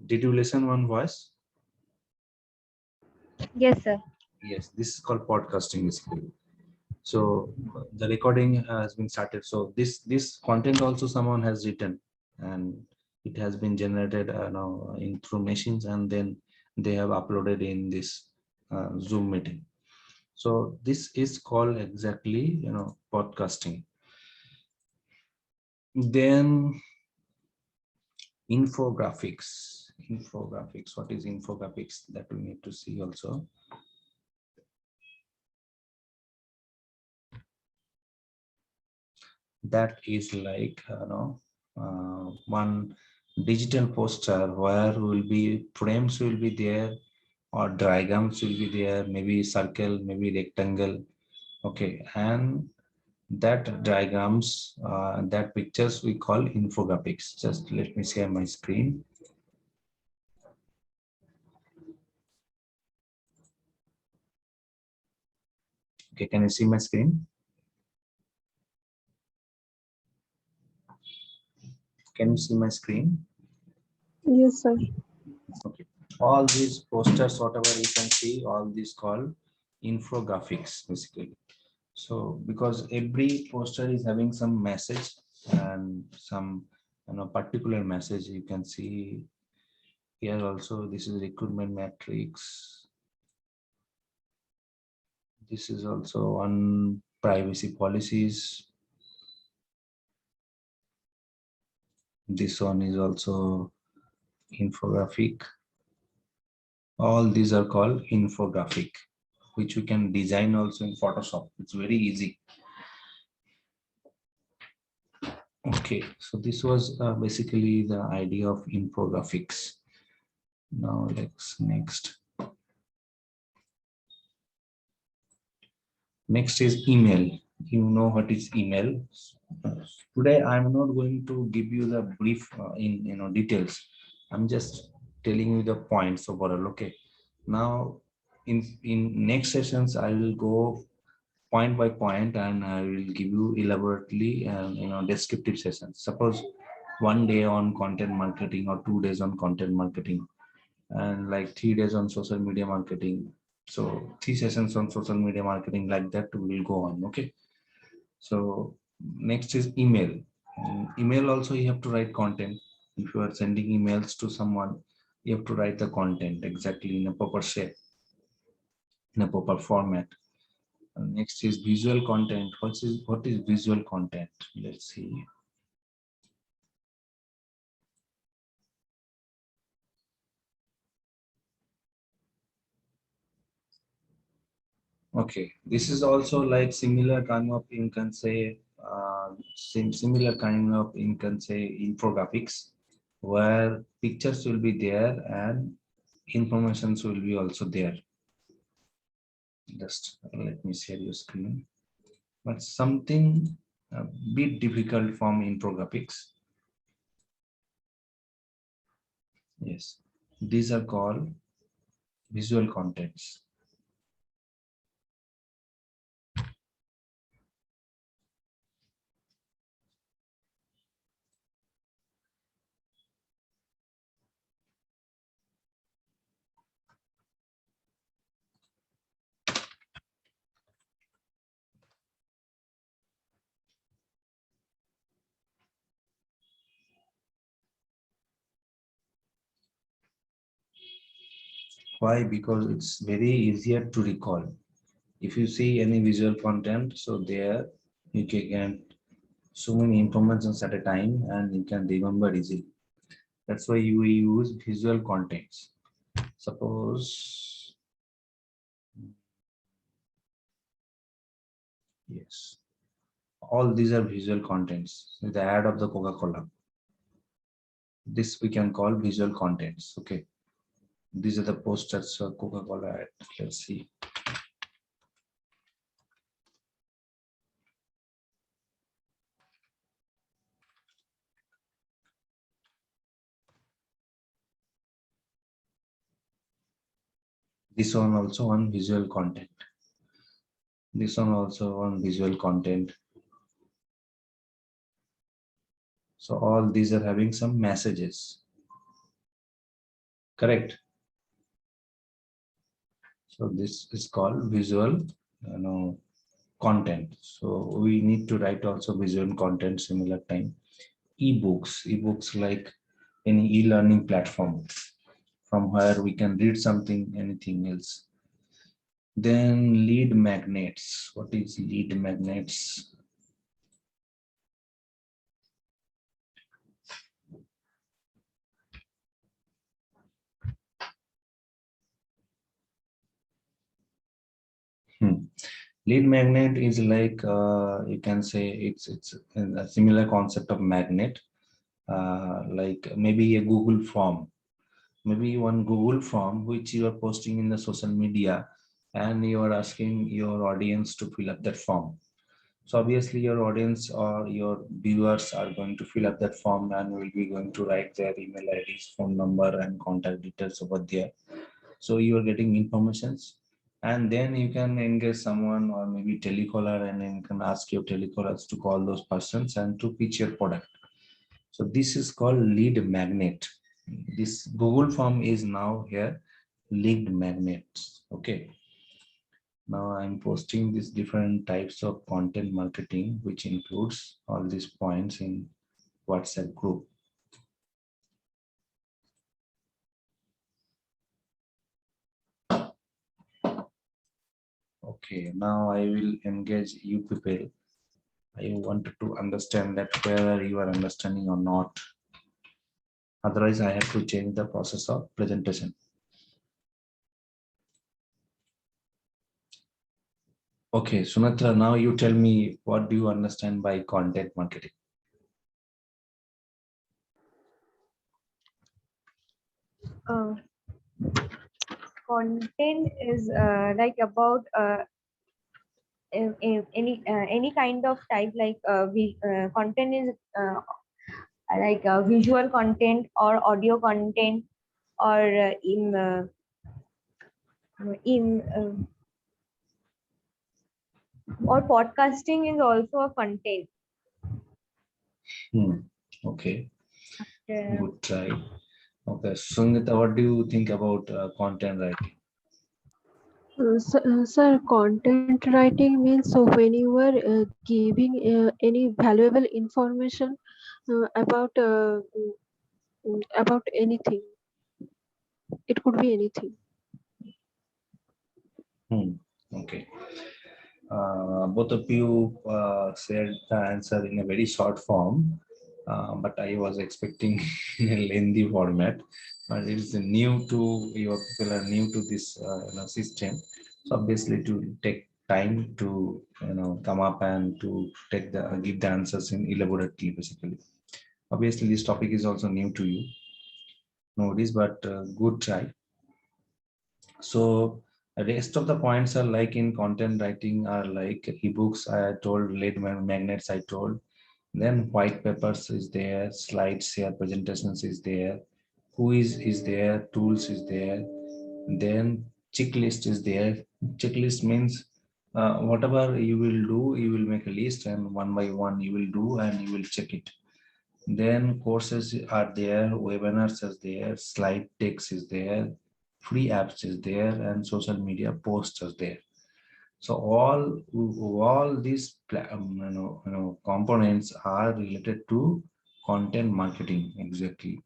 Did you listen one voice? Yes, sir. Yes, this is called podcasting basically. So the recording has been started. So this content also someone has written, and it has been generated now in through machines, and then they have uploaded in this Zoom meeting. So this is called exactly podcasting. Then infographics. What is infographics? That we need to see also. That is like one digital poster where will be frames will be there, or diagrams will be there, maybe circle, maybe rectangle. Okay, and that diagrams, that pictures we call infographics. Just let me share my screen. Okay, can you see my screen? Can you see my screen? Yes, sir. Okay. All these posters, whatever you can see, all these called infographics basically. So because every poster is having some message and some particular message, you can see here also. This is recruitment matrix. This is also on privacy policies. This one is also infographic. All these are called infographic, which we can design also in Photoshop. It's very easy. Okay, so this was basically the idea of infographics. Now let's next. Next is email. You know what is email. Today I'm not going to give you the brief in details. I'm just telling you the points overall. Okay. Now in next sessions I will go point by point, and I will give you elaborately and descriptive sessions. Suppose one day on content marketing, or 2 days on content marketing, and like 3 days on social media marketing. So 3 sessions on social media marketing, like that will go on. Okay. So next is email. Email also you have to write content. If you are sending emails to someone, you have to write the content exactly in a proper shape, in a proper format. And next is visual content. What is visual content? Let's see. Okay, this is also like similar kind of, you can say, similar kind of, you can say, infographics, where pictures will be there and informations will be also there. Just let me share your screen. But something a bit difficult from infographics. Yes, these are called visual contents. Why? Because it's very easier to recall. If you see any visual content, so there you can get so many informations at a time, and you can remember easily. That's why you use visual contents. Suppose, yes, all these are visual contents. The ad of the Coca-Cola. This we can call visual contents. Okay. These are the posters for Coca-Cola ad. Let's see. This one also on visual content. This one also on visual content. So all these are having some messages. correct? So this is called visual content. So we need to write also visual content similar time. Ebooks like any e-learning platform from where we can read something, anything else. Then lead magnets. What is lead magnets? Lead magnet is like you can say it's a similar concept of magnet, like maybe a Google form, maybe one Google form which you are posting in the social media, and you are asking your audience to fill up that form. So obviously your audience or your viewers are going to fill up that form and will be going to write their email IDs, phone number and contact details over there. So you are getting informations, and then you can engage someone or maybe telecaller, and then you can ask your telecallers to call those persons and to pitch your product. So this is called lead magnet. This Google form is now here lead magnets. Okay. Now I'm posting these different types of content marketing, which includes all these points in WhatsApp group. Okay, now I will engage you people. I wanted to understand that whether you are understanding or not. Otherwise, I have to change the process of presentation. Okay, Sunatra, now you tell me, what do you understand by content marketing? Content is like about any kind of type, like content is like visual content or audio content or in or podcasting is also a content. Okay, Uh, good try. Okay, Sunita, what do you think about content writing? Sir, content writing means so when you are giving any valuable information about anything, it could be anything. Okay. Both of you shared the answer in a very short form, but I was expecting a lengthy format. But it is new to your people are new to this system, so obviously to take time to come up and to take the give the answers in elaborately. Basically, obviously this topic is also new to you. No worries, but good try. So the rest of the points are like in content writing are like ebooks. I told lead magnets. I told then white papers is there, slides here, presentations is there, quiz is there, tools is there. Then checklist is there. Checklist means whatever you will do, you will make a list and one by one you will do and you will check it. Then courses are there, webinars is there, slide text is there, free apps is there, and social media posts are there. So all these components are related to content marketing exactly.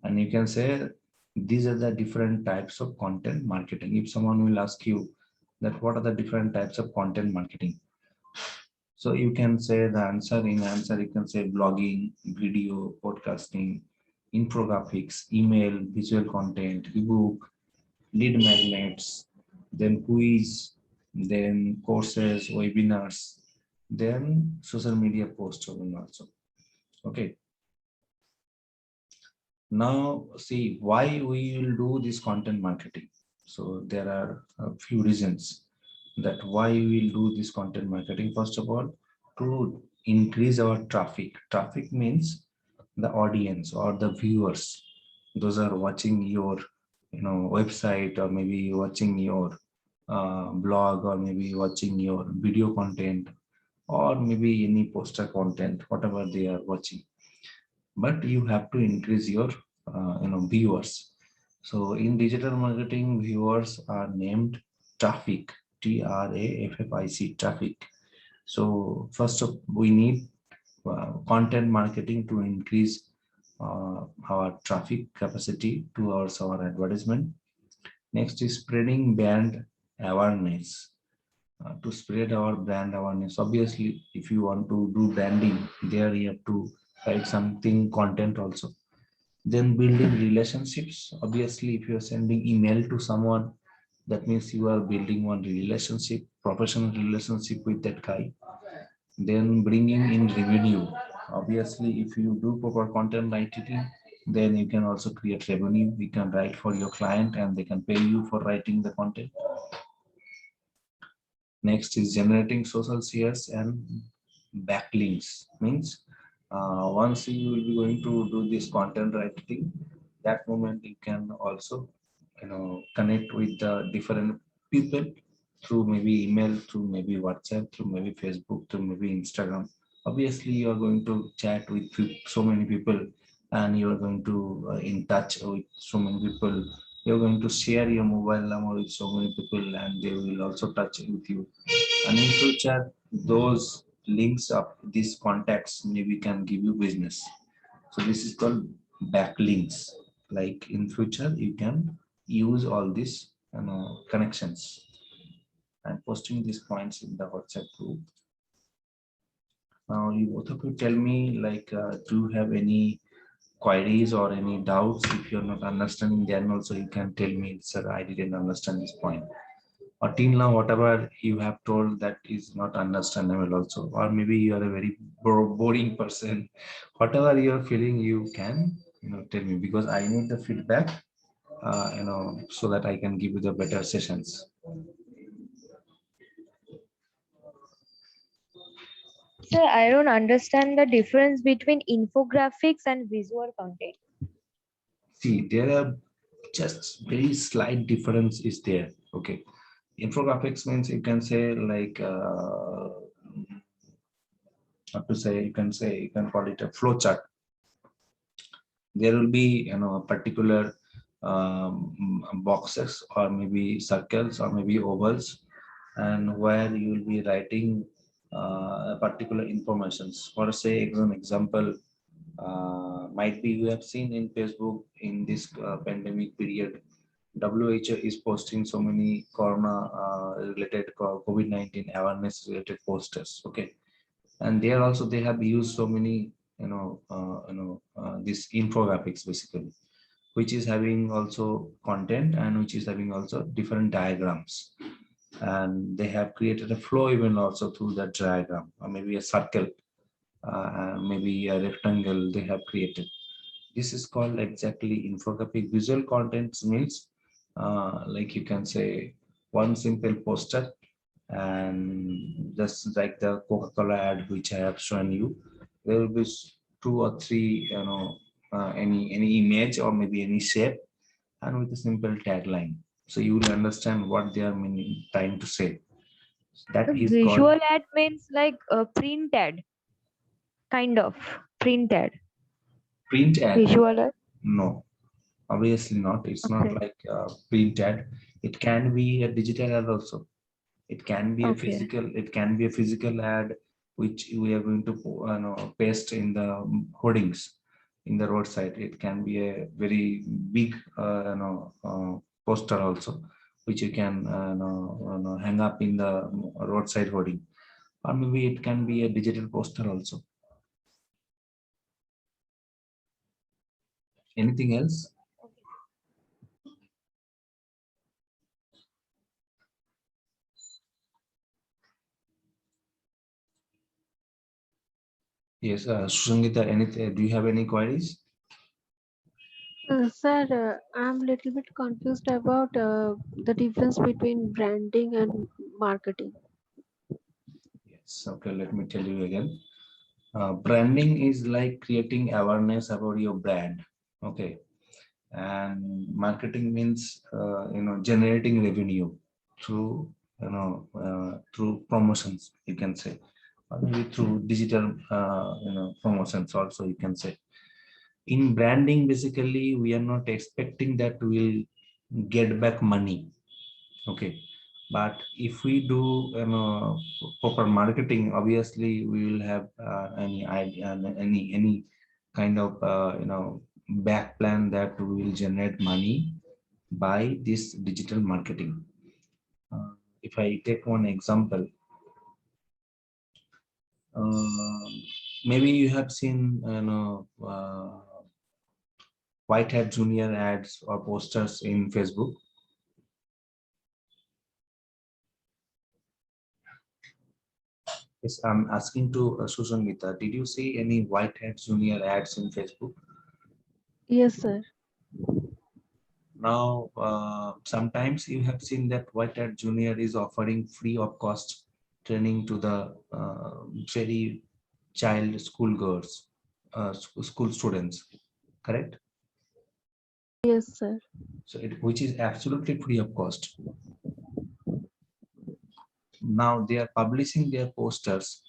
And you can say these are the different types of content marketing. If someone will ask you that what are the different types of content marketing, so you can say the answer in answer, you can say blogging, video, podcasting, infographics, email, visual content, ebook, lead magnets, then quiz, then courses, webinars, then social media posts also. Okay. Now see why we will do this content marketing. So there are a few reasons that why we will do this content marketing. First of all, to increase our traffic. Traffic means the audience or the viewers. Those are watching your website, or maybe watching your blog, or maybe watching your video content, or maybe any poster content, whatever they are watching. But you have to increase your viewers. So in digital marketing, viewers are named traffic, traffic, traffic. So first of we need content marketing to increase our traffic capacity towards our advertisement. Next is spreading brand awareness. To spread our brand awareness, obviously, if you want to do branding, there you have to write something content also. Then building relationships. Obviously, if you are sending email to someone, that means you are building one relationship, professional relationship with that guy. Then bringing in revenue. Obviously, if you do proper content writing, then you can also create revenue. You can write for your client and they can pay you for writing the content. Next is generating social shares and backlinks. Means once you will be going to do this content writing, that moment you can also connect with the different people through maybe email, through maybe WhatsApp, through maybe Facebook, through maybe Instagram. Obviously, you are going to chat with so many people, and you are going to in touch with so many people. You're going to share your mobile number with so many people, and they will also touch with you. And in future, those links of these contacts maybe can give you business. So this is called backlinks. Like in future, you can use all these connections. I'm posting these points in the WhatsApp group. Now, you both of you tell me, like, do you have any queries or any doubts? If you're not understanding, then also you can tell me, sir, I didn't understand this point. Or till now, whatever you have told that is not understandable also. Or maybe you are a very boring person. Whatever you are feeling, you can tell me, because I need the feedback, so that I can give you the better sessions. Sir, I don't understand the difference between infographics and visual content. See, there are just very slight difference is there. Okay, infographics means you can say like what to say. You can call it a flow chart. There will be particular boxes or maybe circles or maybe ovals, and where you will be writing particular informations. For say an example, might be you have seen in Facebook in this pandemic period, WHO is posting so many corona related COVID-19 awareness related posters. Okay, and there also they have used so many this infographics basically, which is having also content and which is having also different diagrams, and they have created a flow even also through that diagram, or maybe a circle, and maybe a rectangle they have created. This is called exactly infographic. Visual contents means like you can say one simple poster, and just like the Coca-Cola ad which I have shown you, there will be two or three, any image or maybe any shape, and with a simple tagline. So you will understand what they are meaning, trying to say. That is called Visual ad means like print ad, kind of print ad. print ad. Visual ad. No, obviously not. It's not Okay. like print ad. It can be a digital ad also. It can be a Okay. physical. It can be a physical ad which we are going to paste in the hoardings in the roadside. It can be a very big poster also, which you can hang up in the roadside hoarding, or maybe it can be a digital poster also. Anything else? Yes, Susangeeta, anything? Do you have any queries? Sir, I'm a little bit confused about the difference between branding and marketing. Yes. Okay, let me tell you again. Branding is like creating awareness about your brand. Okay, and marketing means generating revenue through through promotions, you can say, or maybe through digital promotions also, you can say. In branding, basically, we are not expecting that we'll get back money. Okay. But if we do proper marketing, obviously we will have any idea, any kind of back plan that we will generate money by this digital marketing. If I take one example, maybe you have seen white hat junior ads or posters in Facebook. Yes, I'm asking to Susangita, did you see any white hat junior ads in Facebook? Yes, sir. Now, sometimes you have seen that white hat junior is offering free of cost training to the very child school girls, school students, correct? Yes, sir. So which is absolutely free of cost. Now they are publishing their posters,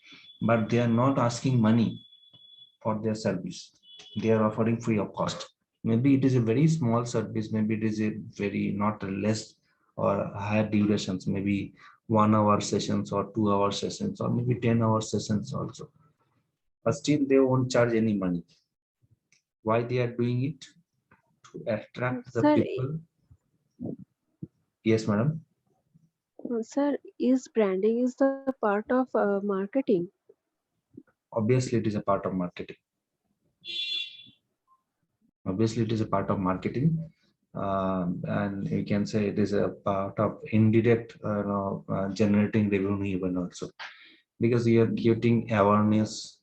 but they are not asking money for their service. They are offering free of cost. Maybe it is a very small service, maybe it is a very not less or higher durations, maybe 1 hour sessions or 2 hour sessions or maybe 10-hour sessions also. But still they won't charge any money. Why they are doing it? To attract the Sir, people. Yes, madam. sir, is branding is the part of marketing? Obviously, it is a part of marketing. Obviously, it is a part of marketing. And you can say it is a part of indirect generating revenue even also, because you are creating awareness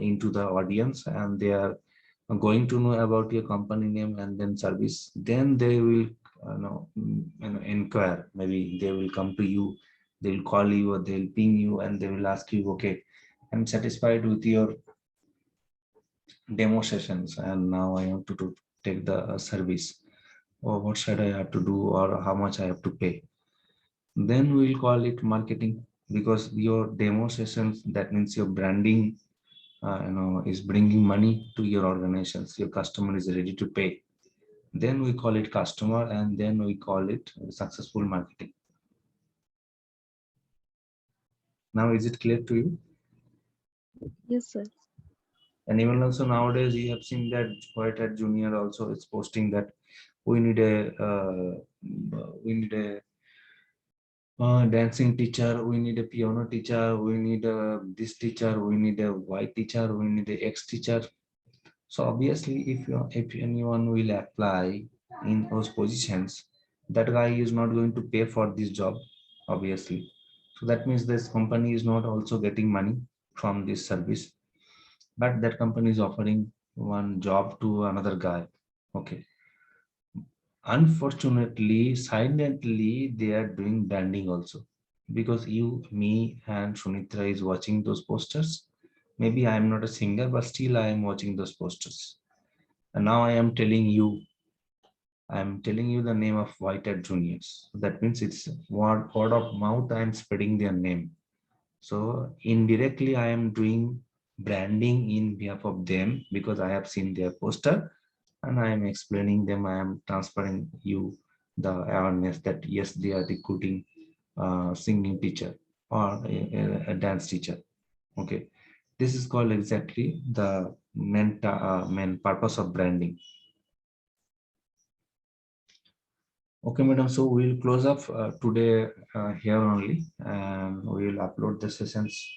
into the audience and they are going to know about your company name and then service. Then they will inquire. Maybe they will come to you, they will call you or they'll ping you and they will ask you, okay, I'm satisfied with your demo sessions and now I want to take the service, or what should I have to do or how much I have to pay. Then we'll call it marketing, because your demo sessions, that means your branding is bringing money to your organizations, your customer is ready to pay. Then we call it customer and then we call it successful marketing. Now is it clear to you? Yes, sir. And even also nowadays you have seen that White Hat Junior also is posting that we need a dancing teacher, we need a piano teacher, we need a this teacher, we need a Y teacher, we need a X teacher. So obviously, if anyone will apply in those positions, that guy is not going to pay for this job, obviously. So that means this company is not also getting money from this service, but that company is offering one job to another guy. Okay. Unfortunately, silently, they are doing branding also, because you, me, and Sunitra is watching those posters. Maybe I am not a singer, but still I am watching those posters. And now I am telling you the name of White Hat Juniors. That means it's word of mouth. I am spreading their name. So indirectly, I am doing branding in behalf of them because I have seen their poster and I am explaining them. I am transferring you the awareness that yes, they are recruiting singing teacher or a dance teacher. Okay, this is called exactly the main purpose of branding. Okay, madam. So we'll close up today here only, and we will upload the sessions.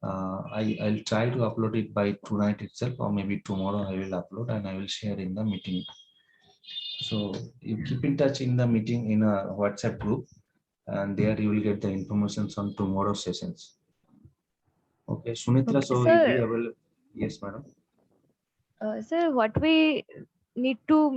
I'll try to upload it by tonight itself, or maybe tomorrow I will upload and I will share in the meeting. So you keep in touch in the meeting in a WhatsApp group, and there you will get the information on tomorrow's sessions. Okay, Sunitra. Okay, So sir. is Sir, he available? Yes, madam. sir, what we need to